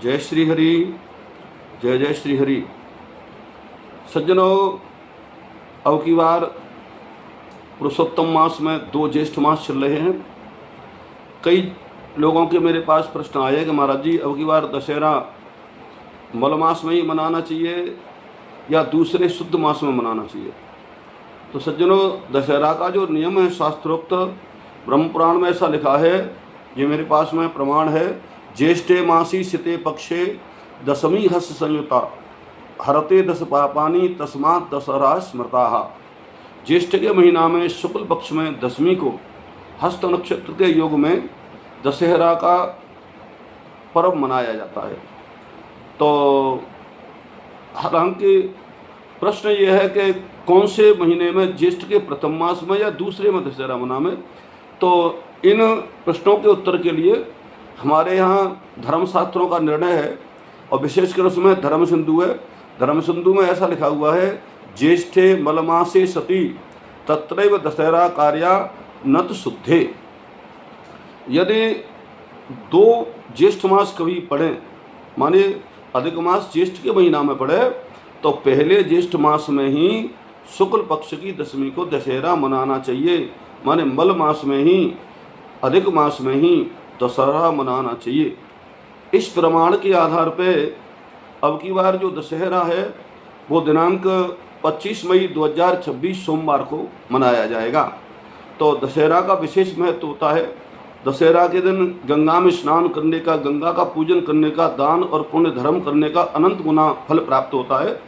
जय श्री हरि, जय जय श्री हरि। सज्जनों, अब की बार पुरुषोत्तम मास में 2 ज्येष्ठ मास चल रहे हैं। कई लोगों के मेरे पास प्रश्न आए कि महाराज जी, अब की बार दशहरा मल मास में ही मनाना चाहिए या दूसरे शुद्ध मास में मनाना चाहिए। तो सज्जनों, दशहरा का जो नियम है शास्त्रोक्त ब्रह्म पुराण में ऐसा लिखा है, ये मेरे पास में प्रमाण है। ज्येष्ठे मासी सिते पक्षे दशमी हस संयुता हरते 10 पापानी तस्मात् दशहरा स्मृता। ज्येष्ठ के महीना में शुक्ल पक्ष में 10वीं को हस्त नक्षत्र के योग में दशहरा का पर्व मनाया जाता है। तो हालांकि प्रश्न ये है कि कौन से महीने में, ज्येष्ठ के प्रथम मास में या दूसरे में दशहरा मनावे। तो इन प्रश्नों के उत्तर के लिए हमारे यहाँ धर्मशास्त्रों का निर्णय है, और विशेषकर उसमें धर्म सिंधु है। धर्म सिंधु में ऐसा लिखा हुआ है, ज्येष्ठे मलमासे सती तत्रैव दशहरा कार्या नत शुद्धे। यदि 2 ज्येष्ठ मास कभी पड़े, माने अधिक मास ज्येष्ठ के महीना में पड़े, तो पहले ज्येष्ठ मास में ही शुक्ल पक्ष की 10वीं को दशहरा मनाना चाहिए। माने मल मास में ही, अधिक मास में ही दशहरा मनाना चाहिए। इस प्रमाण के आधार पे अब की बार जो दशहरा है वो दिनांक 25 मई 2026 सोमवार को मनाया जाएगा। तो दशहरा का विशेष महत्व होता है। दशहरा के दिन गंगा में स्नान करने का, गंगा का पूजन करने का, दान और पुण्य धर्म करने का अनंत गुना फल प्राप्त होता है।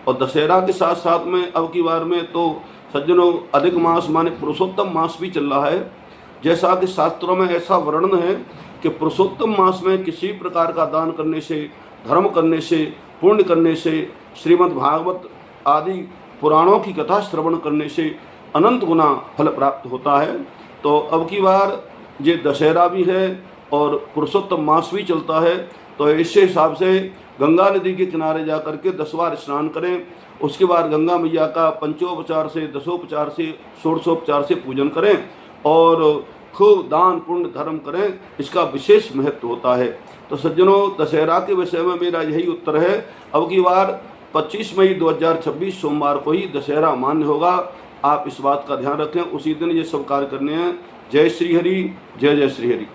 और दशहरा के साथ साथ में अब की बार में तो सज्जनों अधिक मास माने पुरुषोत्तम मास भी चल रहा है। जैसा कि शास्त्रों में ऐसा वर्णन है कि पुरुषोत्तम मास में किसी प्रकार का दान करने से, धर्म करने से, पुण्य करने से, श्रीमद् भागवत आदि पुराणों की कथा श्रवण करने से अनंत गुना फल प्राप्त होता है। तो अब की बार ये दशहरा भी है और पुरुषोत्तम मास भी चलता है। तो इस हिसाब से गंगा नदी के किनारे जा कर के 10 बार स्नान करें। उसके बाद गंगा मैया का पंचोपचार से, दशोपचार से, षोडशोपचार से पूजन करें और खूब दान पुण्य धर्म करें। इसका विशेष महत्व होता है। तो सज्जनों, दशहरा के विषय में मेरा यही उत्तर है। अब की बार 25 मई 2026 सोमवार को ही दशहरा मान्य होगा। आप इस बात का ध्यान रखें, उसी दिन ये सब कार्य करने हैं। जय श्री हरि, जय जय श्री हरि।